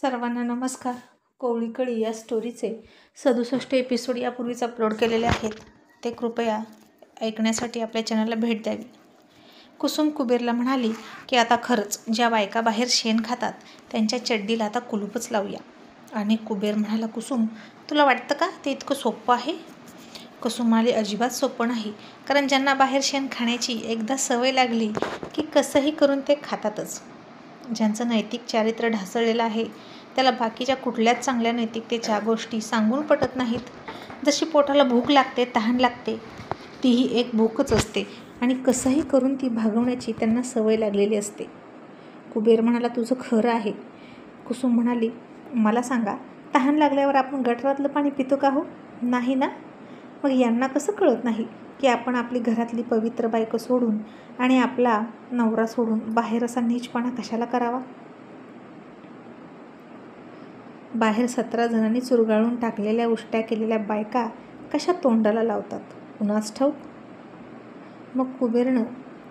सर्वांना नमस्कार. कोवळी कळी या स्टोरीचे 67 एपिसोड यापूर्वीच अपलोड केलेले आहेत. ते कृपया ऐकण्यासाठी आपल्या चॅनलला भेट द्यावी. कुसुम कुबेरला म्हणाली की आता खरंच ज्या बायका बाहेर शेण खातात त्यांच्या चड्डीला आता कुलूपच लावूया. आणि कुबेर म्हणाला, कुसुम तुला वाटतं का ते इतकं सोपं आहे? कुसुम म्हणाली, अजिबात सोपं नाही. कारण ज्यांना बाहेर शेण खाण्याची एकदा सवय लागली की कसंही करून ते खातातच. ज्यांचं नैतिक चारित्र्य ढासळलेलं आहे त्याला बाकीच्या कुठल्याच चांगल्या नैतिकतेच्या गोष्टी सांगून पटत नाहीत. जशी पोटाला भूक लागते, तहान लागते, तीही एक भूकच असते आणि कसंही करून ती भागवण्याची त्यांना सवय लागलेली असते. कुबेर म्हणाला, तुझं खरं आहे. कुसुम म्हणाली, मला सांगा, तहान लागल्यावर आपण गटारातलं पाणी पितो का हो? नाही ना. मग यांना कसं कळत नाही की आपण आपली घरातली पवित्र बायको सोडून आणि आपला नवरा सोडून बाहेर असा नीचपणा कशाला करावा? बाहेर 17 जणांनी चुरगाळून टाकलेल्या उष्ट्या केलेल्या बायका कशा तोंडाला लावतात कुणास ठाऊक. मग कुबेरनं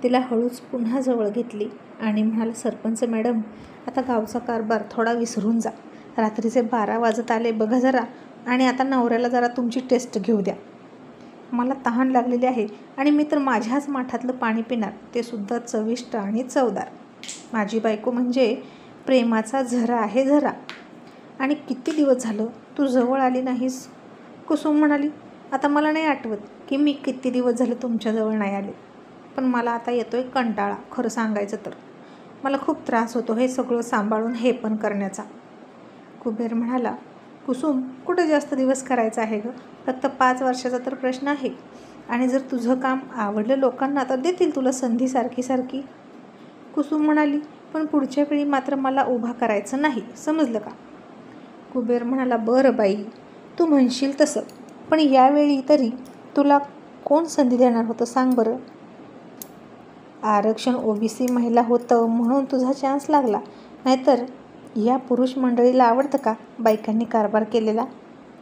तिला हळूच पुन्हा जवळ घेतली आणि म्हणाला, सरपंच मॅडम, आता गावचा कारभार थोडा विसरून जा. रात्रीचे 12 वाजत आले बघा जरा, आणि आता नवऱ्याला जरा तुमची टेस्ट घेऊ द्या. मला तहान लागलेली आहे आणि मी तर माझ्याच माठातलं पाणी पिणार, ते सुद्धा चविष्ट आणि चवदार. माझी बायको म्हणजे प्रेमाचा झरा आहे, झरा. आणि किती दिवस झालं तू जवळ आली नाहीस? कुसुम म्हणाली, आता मला नाही आठवत की मी किती दिवस झाले तुमच्याजवळ नाही आले. पण मला आता येतोय कंटाळा. खरं सांगायचं तर मला खूप त्रास होतो हे सगळं सांभाळून हे पण करण्याचा. कुबेर म्हणाला, कुसुम कुठं जास्त दिवस करायचं आहे गं? फक्त 5 वर्षाचा तर प्रश्न आहे. आणि जर तुझं काम आवडलं लोकांना तर देतील तुला संधी सारखी सारखी. कुसुम म्हणाली, पण पुढच्या वेळी मात्र मला उभा करायचं नाही, समजलं का? कुबेर म्हणाला, बरं बाई, तू म्हणशील तसं. पण यावेळी तरी तुला कोण संधी देणार होतं सांग बरं? आरक्षण ओबीसी महिला होतं म्हणून तुझा चान्स लागला, नाहीतर या पुरुष मंडळीला आवडतं का बायकांनी कारभार केलेला?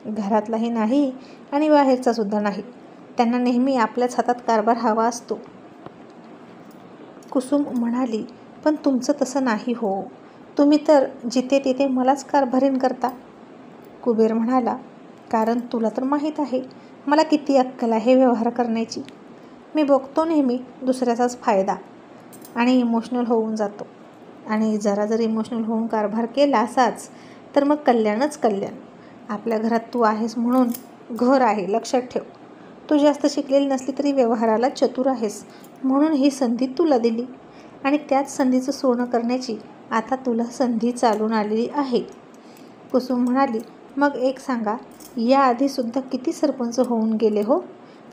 घरातलाही नाही आणि बाहेरचा सुद्धा नाही. त्यांना नेहमी आपल्याच हातात कारभार हवा असतो. कुसुम म्हणाली, पण तुमचं तसं नाही हो. तुम्ही तर जिथे तिथे मलाच कारभारीण करता. कुबेर म्हणाला, कारण तुला तर माहीत आहे मला किती अक्कल आहे व्यवहार करण्याची. मी बघतो नेहमी दुसऱ्याचाच फायदा आणि इमोशनल होऊन जातो. आणि जरा जर इमोशनल होऊन कारभार केला असाच तर मग कल्याणच कल्याण. आपल्या घरात तू आहेस म्हणून घर आहे, लक्षात ठेव. तू जास्त शिकलेली नसली तरी व्यवहाराला चतुर आहेस म्हणून ही संधी तुला दिली आणि त्याच संधीचं सोनं करण्याची आता तुला संधी चालून आलेली आहे. कुसुम म्हणाली, मग एक सांगा, याआधीसुद्धा किती सरपंच होऊन गेले हो?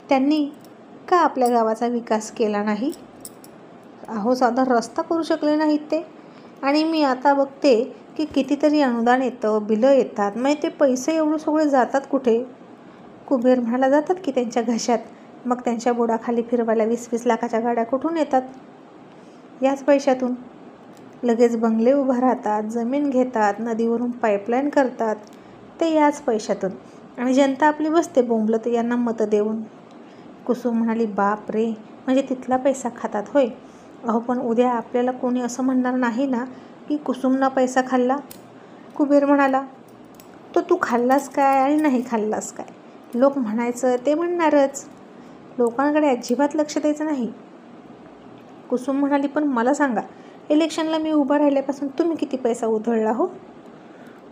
त्यांनी का आपल्या गावाचा विकास केला नाही? अहो, साधा रस्ता करू शकले नाहीत ते. आणि मी आता बघते की कितीतरी अनुदान येतं, बिलं येतात, मग ते पैसे एवढे सगळे जातात कुठे? कुबेर म्हणाला, जातात की त्यांच्या घशात. मग त्यांच्या बुडाखाली फिरवायला 20-20 लाखाच्या गाड्या कुठून येतात? याच पैशातून. लगेच बंगले उभा राहतात, जमीन घेतात, नदीवरून पाईपलाईन करतात, ते याच पैशातून. आणि जनता आपली बसते बोंबलत यांना मतं देऊन. कुसुम म्हणाली, बाप रे, म्हणजे तिथला पैसा खातात होय? अहो, पण उद्या आपल्याला कोणी असं म्हणणार नाही ना की कुसुमनं पैसा खाल्ला? कुबेर म्हणाला, तो तू खाल्लास काय आणि नाही खाल्लास काय? लोक म्हणायचं ते म्हणणारच. लोकांकडे अजिबात लक्ष द्यायचं नाही. कुसुम म्हणाली, पण मला सांगा, इलेक्शनला मी उभा राहिल्यापासून तुम्ही किती पैसा उधळला हो?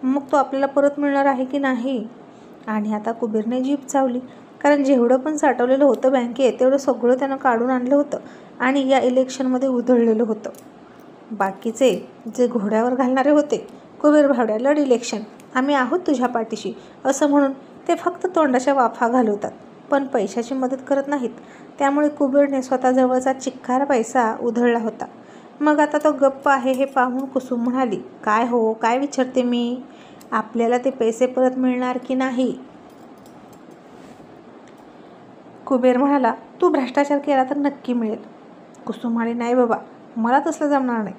मग तो आपल्याला परत मिळणार आहे की नाही? आणि आता कुबेरने जीभ चावली. कारण जेवढं पण साठवलेलं होतं बँकेत तेवढं सगळं त्यानं काढून आणलं होतं आणि या इलेक्शनमध्ये उधळलेलं होतं. बाकीचे जे घोड्यावर घालणारे होते, कुबेर भावड्या लढ इलेक्शन, आम्ही आहोत तुझ्या पाठीशी असं म्हणून ते फक्त तोंडाच्या वाफा घालवतात पण पैशाची मदत करत नाहीत. त्यामुळे कुबेरने स्वतःजवळचा चिक्कार पैसा उधळला होता. मग आता तो गप्प आहे हे पाहून कुसुम म्हणाली, काय हो, काय विचारते मी? आपल्याला ते पैसे परत मिळणार की नाही? कुबेर म्हणाला, तू भ्रष्टाचार केला तर नक्की मिळेल. कुसुम म्हणाली, नाही बाबा, मला तसलं जमणार नाही.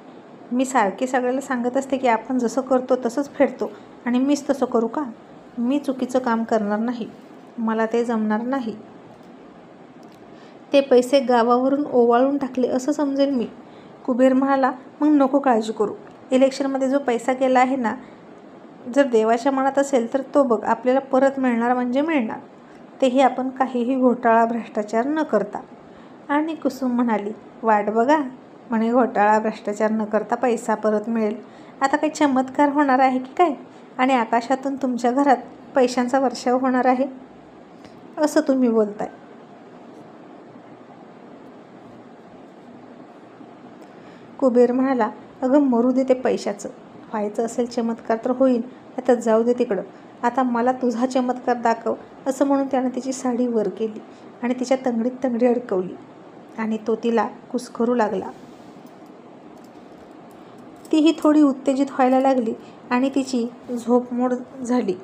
मी सारखी सगळ्याला सांगत असते की आपण जसं करतो तसंच फेडतो आणि मीच तसं करू का? मी चुकीचं काम करणार नाही. मला ते जमणार नाही. ते पैसे गावावरून ओवाळून टाकले असं समजेल मी. कुबेर म्हणाला, मग नको काळजी करू. इलेक्शनमध्ये जो पैसा गेला आहे ना जर देवाच्या मनात असेल तर तो बघ आपल्याला परत मिळणार म्हणजे मिळणार, तेही आपण काहीही घोटाळा भ्रष्टाचार न करता. आणि कुसुम म्हणाली, वाट बघा, म्हणे घोटाळा भ्रष्टाचार न करता पैसा परत मिळेल. आता काही चमत्कार होणार आहे की काय, आणि आकाशातून तुमच्या घरात पैशांचा वर्षाव होणार आहे असं तुम्ही बोलताय. कुबेर म्हणाला, अगं मरू दे ते पैशाचं, व्हायचं असेल चमत्कार तर होईल, आता जाऊ दे तिकडं. आता मला तुझा चमत्कार दाखव असं म्हणून त्यानं तिची साडी वर केली आणि तिच्या तंगडीत तंगडी अडकवली आणि तो तिला कुस्करू लागला. तीही थोडी उत्तेजित व्हायला लागली आणि तिची झोपमोड झाली.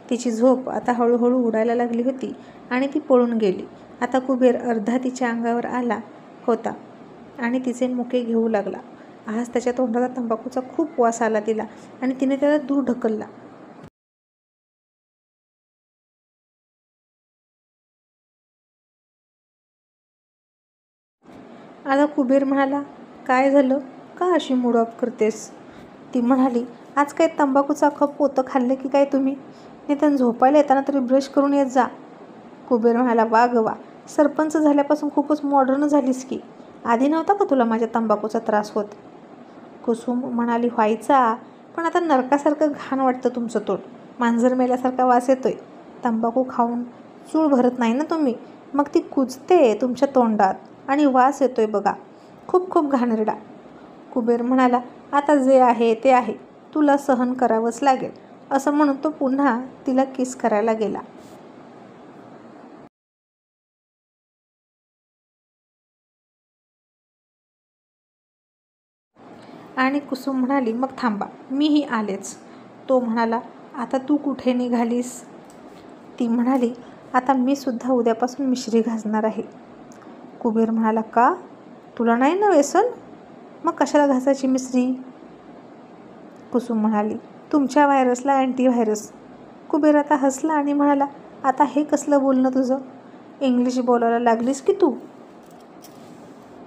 तिची झोप आता हळूहळू उडायला लागली होती आणि ती पळून गेली. आता कुबेर अर्धा तिच्या अंगावर आला होता आणि तिचे मुके घेऊ लागला. आज त्याच्या तोंडाला तंबाखूचा खूप वास आला तिला आणि तिने त्याला दूर ढकलला. आता कुबेर म्हणाला, काय झालं, का अशी मूड ऑफ करतेस? ती म्हणाली, आज काय तंबाखूचा खप पोतं खाल्लं की काय तुम्ही? निदान झोपायला येताना तरी ब्रश करून येत जा. कुबेर म्हणाला, वा ग वा, सरपंच झाल्यापासून खूपच मॉडर्न झालीस की. आधी नव्हता का तुला माझ्या तंबाखूचा त्रास होत? कुसुम म्हणाली, व्हायचा, पण आता नरकासारखं घाण वाटतं तुमचं तोंड. मांजर मेल्यासारखा वास येतोय. तंबाखू खाऊन चूळ भरत नाही ना तुम्ही, मग ती कुजते तुमच्या तोंडात आणि वास येतोय बघा, खूप खूप घाणेरडा. कुबेर म्हणाला, आता जे आहे ते आहे, तुला सहन करावंच लागेल असं म्हणून तो पुन्हा तिला किस करायला गेला. आणि कुसुम म्हणाली, मग थांबा, मीही आलेच. तो म्हणाला, आता तू कुठे निघालीस? ती म्हणाली, आता मी सुद्धा उद्यापासून मिश्री घासणार आहे. कुबेर म्हणाला, का? तुला नाही ना व्यसन? मग कशाला घासायची मिश्री? कुसुम म्हणाली, तुमच्या व्हायरसला अँटीव्हायरस. कुबेर आता हसला आणि म्हणाला, आता हे कसलं बोलणं तुझं? इंग्लिश बोलायला लागलीस की तू?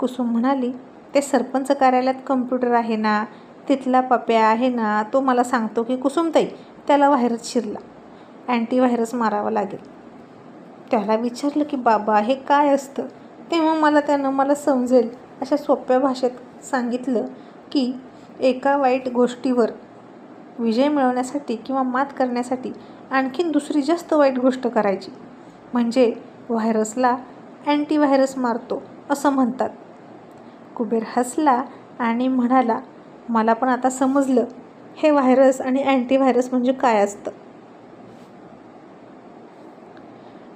कुसुम म्हणाली, ते सरपंच कार्यालयात कम्प्युटर आहे ना, तिथला पप्या आहे ना, तो मला सांगतो की कुसुमताई त्याला व्हायरस शिरला, अँटीव्हायरस मारावा लागेल. त्याला विचारलं की बाबा हे काय असतं, तेव्हा त्यानं मला समजेल अशा सोप्या भाषेत सांगितलं की एका वाईट गोष्टीवर विजय मिळवण्यासाठी किंवा मात करण्यासाठी आणखीन दुसरी जास्त वाईट गोष्ट करायची, म्हणजे व्हायरसला अँटीव्हायरस मारतो असं म्हणतात. कुबेर हसला आणि म्हणाला, मला पण आता समजलं हे व्हायरस आणि अँटीव्हायरस म्हणजे काय असतं.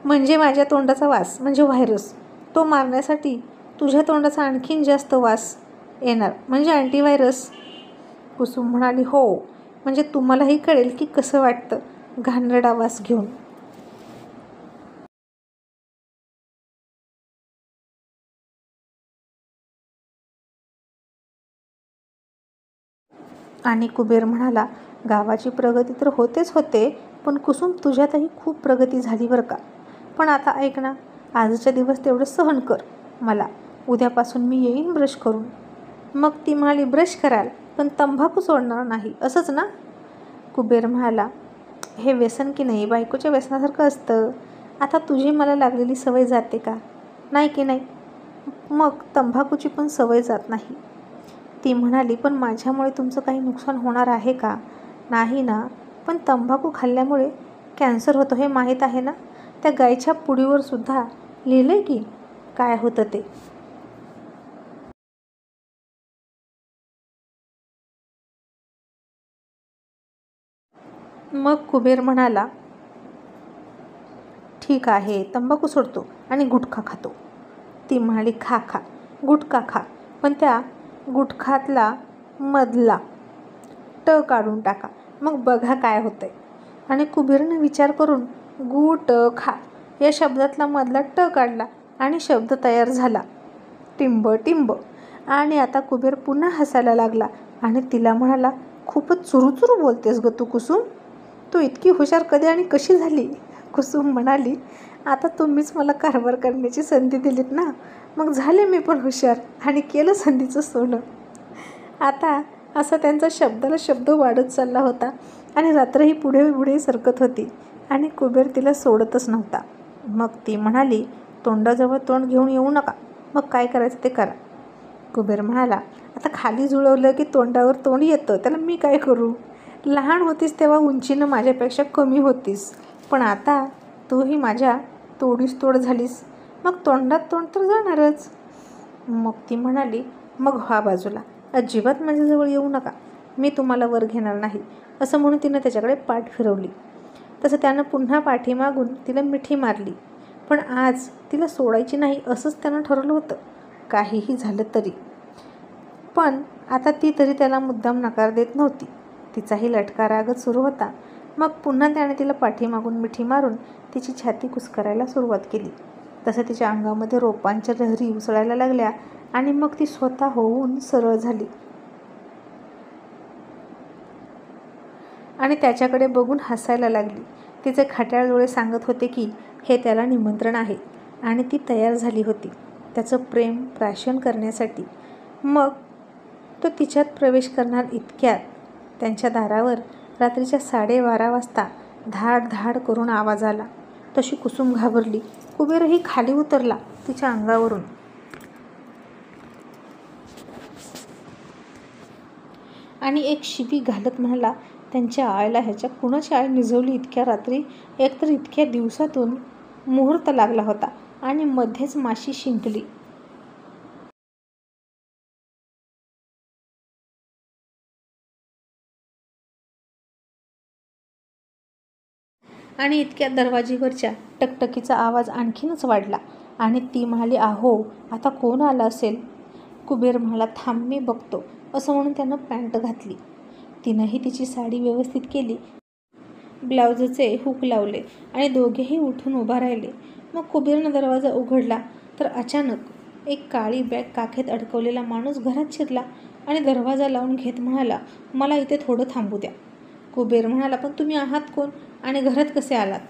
म्हणजे माझ्या तोंडाचा वास म्हणजे व्हायरस, तो मारण्यासाठी तुझ्या तोंडाचा आणखीन जास्त वास येणार म्हणजे अँटीव्हायरस. कुसुम म्हणाली, हो, म्हणजे तुम्हालाही कळेल की कसं वाटतं घाणेरडा वास घेऊन. आणि कुबेर म्हणाला, गावाची प्रगती तर होतेच होते, पण कुसुम तुझ्यातही खूप प्रगती झाली बरं का. पण आता ऐक ना, आजच्या दिवस तेवढं सहन कर मला, उद्यापासून मी येईन ब्रश करून. मग ती म्हणाली, ब्रश कराल पण तंबाखू सोडणार नाही असंच ना? कुबेर म्हणाला, हे व्यसन की नाही बायकोच्या व्यसनासारखं असतं. आता तुझी मला लागलेली सवय जाते का? नाही की नाही, मग तंबाखूची पण सवय जात नाही. ती म्हणाली, पण माझ्यामुळे तुमचं काही नुकसान होणार आहे का? नाही ना, पण तंबाखू खाल्ल्यामुळे कॅन्सर होतो हे माहीत आहे ना? त्या गायच्या पुडीवर सुद्धा लिहिलंय की काय होतं ते. मग कुबेर म्हणाला, ठीक आहे, तंबाखू सोडतो आणि गुटखा खातो. ती म्हणाली, खा खा, गुटखा खा, पण त्या गुटखातला मधला ट काढून टाका, मग बघा काय होतंय. आणि कुबेरने विचार करून गुट खा या शब्दातला मधला ट काढला आणि शब्द तयार झाला, टिंब टिंब. आणि आता कुबेर पुन्हा हसायला लागला आणि तिला म्हणाला, खूपच चुरूचुरू बोलतेस ग तू कुसुम, तू इतकी हुशार कधी आणि कशी झाली? कुसुम म्हणाली, आता तुम्हीच मला कारभार करण्याची संधी दिलीत ना, मग झाले मी पण हुशार आणि केलं संधीचं सोनं. आता असा त्यांचा शब्दाला शब्द वाढत चालला होता आणि रात्रही पुढे पुढे सरकत होती आणि कुबेर तिला सोडतच नव्हता. मग ती म्हणाली, तोंडाजवळ तोंड घेऊन येऊ नका, मग काय करायचं ते करा. कुबेर म्हणाला, आता खाली जुळवलं की तोंडावर तोंड येतं, त्याला मी काय करू. लहान होतीस तेव्हा उंचीनं माझ्यापेक्षा कमी होतीस, पण आता तूही माझ्या तोडीस तोड झालीस, मग तोंडात तोंड तर जाणारच. मग ती म्हणाली, मग व्हा बाजूला, अजिबात माझ्याजवळ येऊ नका, मी तुम्हाला वर घेणार नाही. असं म्हणून तिनं त्याच्याकडे पाठ फिरवली. तसं त्यानं पुन्हा पाठीमागून तिला मिठी मारली. पण आज तिला सोडायची नाही असंच त्यानं ठरवलं होतं, काहीही झालं तरी. पण आता ती तरी त्याला मुद्दाम नकार देत नव्हती. तिचाही लटका रागच सुरू होता. मग पुन्हा त्याने तिला पाठीमागून मिठी मारून तिची छाती कुस्करायला सुरुवात केली. तसं तिच्या अंगामध्ये रोपांच्या लहरी उसळायला लागल्या आणि मग ती स्वतः होऊन सरळ झाली आणि त्याच्याकडे बघून हसायला लागली. तिचे खट्याळ डोळे सांगत होते की हे त्याला निमंत्रण आहे आणि ती तयार झाली होती त्याचं प्रेम प्राशन करण्यासाठी. मग तो तिच्यात प्रवेश करणार इतक्यात त्यांच्या दारावर रात्रीच्या 12:30 वाजता धाड धाड करून आवाज आला. तशी कुसुम घाबरली. कुबेरही खाली उतरला तिच्या अंगावरून आणि एक शिवी घालत म्हणाला, त्यांच्या आईला ह्याच्या कुणाची आई निजवली इतक्या रात्री. एकतर इतक्या दिवसातून मुहूर्त लागला होता आणि मध्येच माशी शिंकली. आणि इतक्या दरवाजीवरच्या टकटकीचा आवाज आणखीनच वाढला आणि ती म्हणाली, आहो, आता कोण आलं असेल. कुबेर म्हणाला, थांब मी बघतो. असं म्हणून त्यानं पॅन्ट घातली. तिनंही तिची साडी व्यवस्थित केली, ब्लाउजचे हुक लावले आणि दोघेही उठून उभा राहिले. मग कुबेरनं दरवाजा उघडला तर अचानक एक काळी बॅग काखेत अडकवलेला माणूस घरात शिरला आणि दरवाजा लावून घेत म्हणाला, मला इथे थोडं थांबू द्या. कुबेर म्हणाला, पण तुम्ही आहात कोण आणि घरात कसे आलात.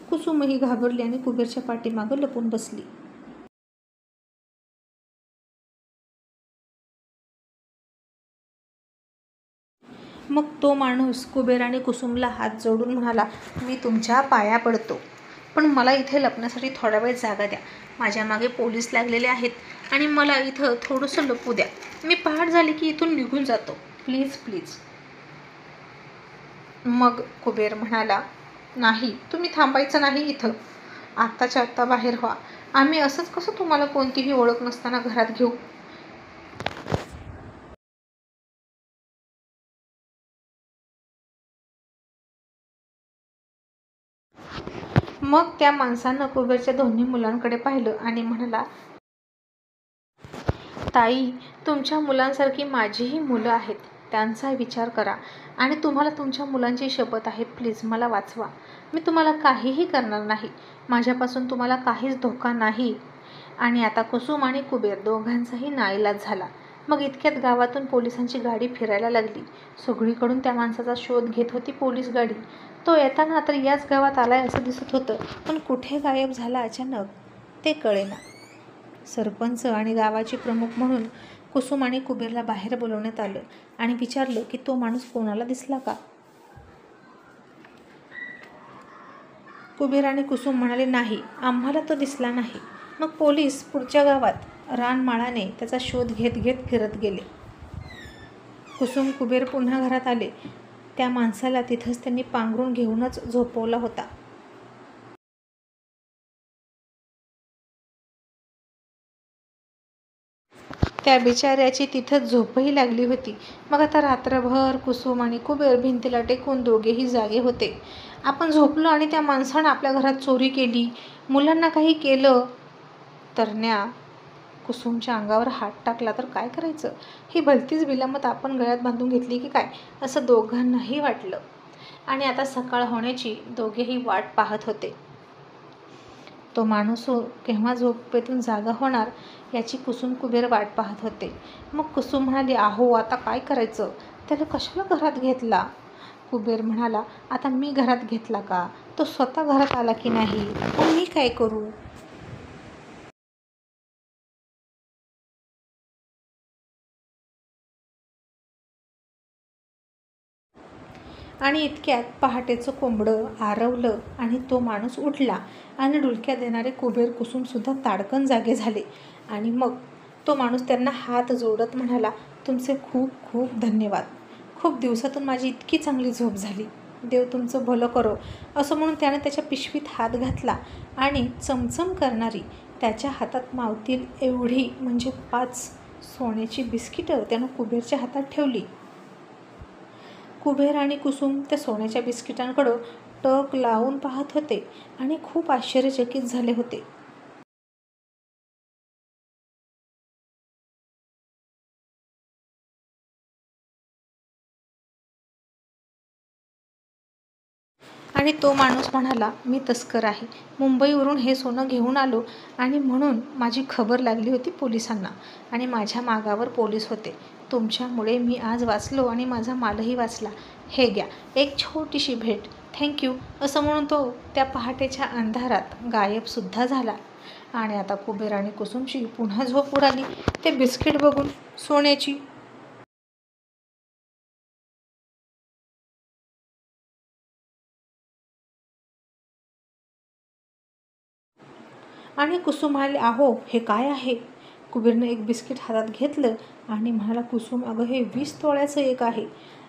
कुसुमही घाबरली आणि कुबेरच्या पाठीमागं लपून बसली. मग तो माणूस कुबेर आणि कुसुमला हात जोडून म्हणाला, मी तुमच्या पाया पडतो, पण मला इथे लपण्यासाठी थोडा वेळ जागा द्या. माझ्या मागे पोलीस लागलेले आहेत आणि मला इथं थोडंसं लपू द्या. मी पहाट झाली की इथून निघून जातो, प्लीज प्लीज. मग कुबेर म्हणाला, नाही, तुम्ही थांबायचं नाही इथं, आत्ताच्या आत्ता बाहेर व्हा. आम्ही असंच कसं तुम्हाला कोणतीही ओळख नसताना घरात घेऊ. मग त्या माणसानं कुबेरच्या दोन्ही मुलांकडे पाहिलं आणि म्हणाला, ताई, तुमच्या मुलांसारखी माझीही मुलं आहेत, त्यांचा विचार करा आणि तुम्हाला तुमच्या मुलांची शपथ आहे, प्लीज मला वाचवा. मी तुम्हाला काहीही करणार नाही, माझ्यापासून तुम्हाला काहीच धोका नाही. आणि आता कुसुम आणि कुबेर दोघांचाही नाईलाज झाला. मग इतक्यात गावातून पोलिसांची गाडी फिरायला लागली. सगळीकडून त्या माणसाचा शोध घेत होती पोलीस गाडी. तो येताना तर याच गावात आलाय असं दिसत होतं, पण कुठे गायब झाला अचानक ते कळेना. सरपंच आणि गावाचे प्रमुख म्हणून कुसुम आणि कुबेरला बाहेर बोलवण्यात आलं आणि विचारलं की तो माणूस कोणाला दिसला का. कुबेर आणि कुसुम म्हणाले, नाही, आम्हाला तो दिसला नाही. मग पोलीस पुढच्या गावात रानमाळाने त्याचा शोध घेत घेत फिरत गेले. कुसुम कुबेर पुन्हा घरात आले. त्या माणसाला तिथंच त्यांनी पांघरून घेऊनच झोपवला होता. त्या बिचाऱ्याची तिथंच झोपही लागली होती. मग आता रात्रभर कुसुम आणि कुबेर भिंतीला टेकून दोघेही जागे होते. आपण झोपलो आणि त्या माणसानं आपल्या घरात चोरी केली, मुलांना काही केलं. तरण्या कुसुमच्या अंगावर हात टाकला तर काय करायचं. ही भलतीच बिलामत आपण गळ्यात बांधून घेतली की काय, असं दोघांनाही वाटलं. आणि आता सकाळ होण्याची दोघेही वाट पाहत होते. तो माणूस केव्हा झोपेतून जागा होणार याची कुसुम कुबेर वाट पाहत होते. मग कुसुम म्हणाली, आहो, आता काय करायचं, त्याला कशाला घरात घेतला. कुबेर म्हणाला, आता मी घरात घेतला का, तो स्वतः घरात आला की नाही, मग मी काय करू. आणि इतक्यात पहाटेचं कोंबडं आरवलं आणि तो माणूस उठला आणि डुलक्या देणारे कुबेर कुसुमसुद्धा ताडकन जागे झाले. आणि मग तो माणूस त्यांना हात जोडत म्हणाला, तुमचे खूप खूप धन्यवाद. खूप दिवसातून माझी इतकी चांगली झोप झाली. देव तुमचं भलं करो. असं म्हणून त्याने त्याच्या पिशवीत हात घातला आणि चमचम करणारी, त्याच्या हातात मावतील एवढी म्हणजे 5 सोन्याची बिस्किटं त्यानं कुबेरच्या हातात ठेवली. कुबेर आणि कुसुम त्या सोन्याच्या बिस्किटांकडं टक लावून पाहत होते आणि खूप आश्चर्यचकित झाले होते. आणि तो माणूस म्हणाला, मी तस्कर आहे. मुंबईवरून हे सोनं घेऊन आलो आणि म्हणून माझी खबर लागली होती पोलिसांना आणि माझ्या मागावर पोलीस होते. तुमच्यामुळे मी आज वाचलो आणि माझा मालही वाचला. हे घ्या, एक छोटीशी भेट. थँक्यू. असं म्हणून तो त्या पहाटेच्या अंधारात गायबसुद्धा झाला. आणि आता कुबेर आणि कुसुमची पुन्हा झोप उडाली. ते बिस्किट बघून सोन्याची. आणि कुसुम म्हणाली, अहो हे काय आहे? कुबेरनं एक बिस्किट हातात घेतलं आणि म्हणाला, कुसुम अगं हे 20 तोळ्याचं एक आहे.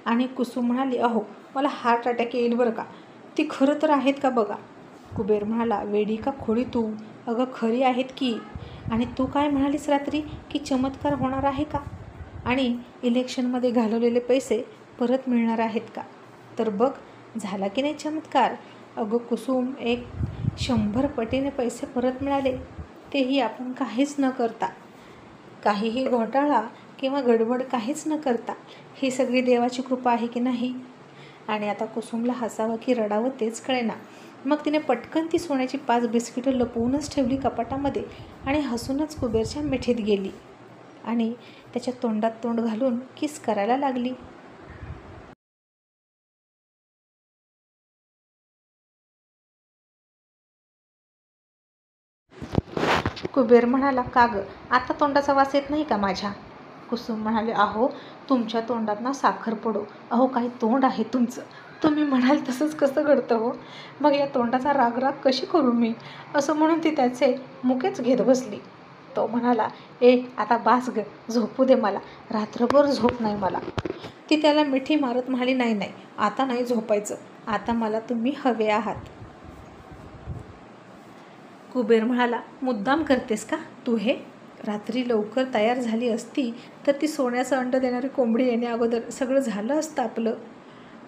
आणि कुसुम म्हणाली, अहो मला हार्ट अटॅक येईल बरं का. ती खरं तर आहेत का बघा. कुबेर म्हणाला, वेडी का खोडी तू. अगं खरी आहेत की. आणि तू काय म्हणालीस रात्री की चमत्कार होणार आहे का आणि इलेक्शनमध्ये घालवलेले पैसे परत मिळणार आहेत का. तर बघ झाला की नाही चमत्कार. अगं कुसुम, 100 पटीने पैसे परत मिळाले. तेही आपण काहीच न करता, काहीही घोटाळा किंवा गडबड काहीच न करता. ही सगळी देवाची कृपा आहे की नाही. आणि आता कुसुमला हसावं की रडावं तेच कळेना. मग तिने पटकन ती सोन्याची 5 बिस्किटं लपवूनच ठेवली कपाटामध्ये आणि हसूनच कुबेरच्या मिठीत गेली आणि त्याच्या तोंडात तोंड घालून किस करायला लागली. कुबेर म्हणाला, का गं आता तोंडाचा वास येत नाही का माझ्या. कुसुम म्हणाले, अहो तुमच्या तोंडात ना साखर पडो. अहो काही तोंड आहे तुमचं. तुम्ही म्हणाल तसंच कसं घडतं हो. मग या तोंडाचा राग कशी करू मी. असं म्हणून ती त्याचे मुकेच घेत बसली. तो म्हणाला, आता बास ग, झोपू दे मला. रात्रभर झोप नाही मला. ती त्याला मिठी मारत म्हणाली, नाही नाही आता नाही झोपायचं. आता मला तुम्ही हवे आहात. कुबेर म्हणाला, मुद्दाम करतेस का तू हे. रात्री लवकर तयार झाली असती तर ती सोन्याचं अंड देणारी कोंबडी येण्या अगोदर सगळं झालं असतं आपलं.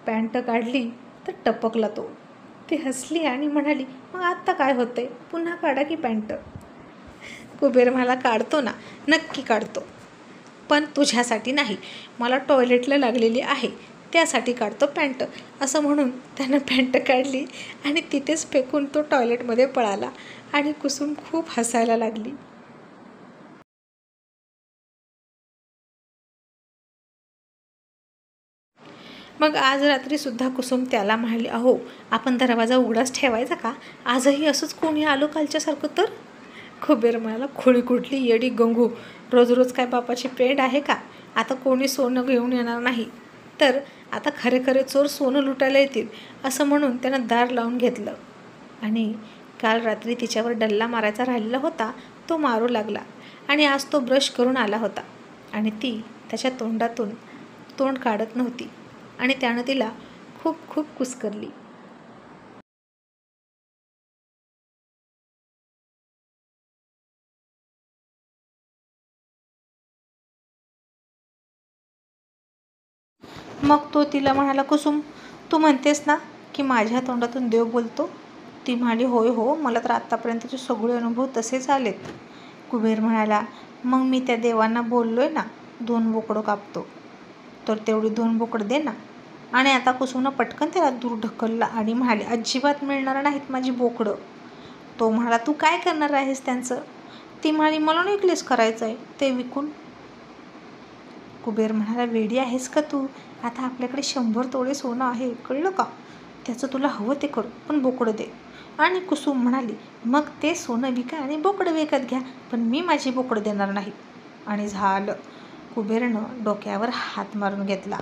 पॅन्ट काढली तर टपकला तो. ती हसली आणि म्हणाली, मग आत्ता काय होतंय, पुन्हा काढा की पॅन्ट. कुबेर म्हणाला, काढतो ना, नक्की काढतो. पण तुझ्यासाठी नाही, मला टॉयलेटला लागलेली आहे त्यासाठी काढतो पॅन्ट. असं म्हणून त्यानं पॅन्ट काढली आणि तिथेच फेकून तो टॉयलेटमध्ये पळाला आणि कुसुम खूप हसायला लागली. मग आज रात्रीसुद्धा कुसुम त्याला म्हणाली, अहो आपण दरवाजा उघडाच ठेवायचा का. आजही असंच कोणी आलो कालच्यासारखं तर. कुबेर म्हणाला, खोळी कुठली येडी गंगू. रोज रोज काय बापाची पेंड आहे का. आता कोणी सोनं घेऊन येणार नाही तर आता खरे खरे चोर सोनं लुटायला येतील. असं म्हणून त्यानं दार लावून घेतलं आणि काल रात्री तिच्यावर डल्ला मारायचा राहिलेला होता तो मारू लागला. आणि आज तो ब्रश करून आला होता आणि ती त्याच्या तोंडातून तोंड काढत नव्हती आणि त्यानं तिला खूप खूप कुस्करली. मग तो तिला म्हणाला, कुसुम तू म्हणतेस ना की माझ्या तोंडातून देव बोलतो. ती म्हणाली, होय हो, मला तर आत्तापर्यंतचे सगळे अनुभव तसेच आलेत. कुबेर म्हणाला, मग मी त्या देवांना बोललोय ना 2 बोकडं कापतो, तर तेवढी 2 बोकडं दे ना. आणि आता कुसुमनं पटकन त्याला दूर ढकलला आणि म्हणाले, अजिबात मिळणार नाहीत माझी बोकडं. तो म्हणाला, तू काय करणार आहेस त्यांचं. ती म्हणाली, मला नेकलेस करायचं आहे ते विकून. कुबेर म्हणाला, वेडी आहेस का तू. आता आपल्याकडे 100 तोळे सोनं आहे, कळलं का. त्याचं तुला हवं ते कर, पण बोकडं दे. आणि कुसुम म्हणाली, मग ते सोनं विका आणि बोकडं विकत घ्या, पण मी माझी बोकडं देणार नाही. आणि झालं. कुबेरनं डोक्यावर हात मारून घेतला.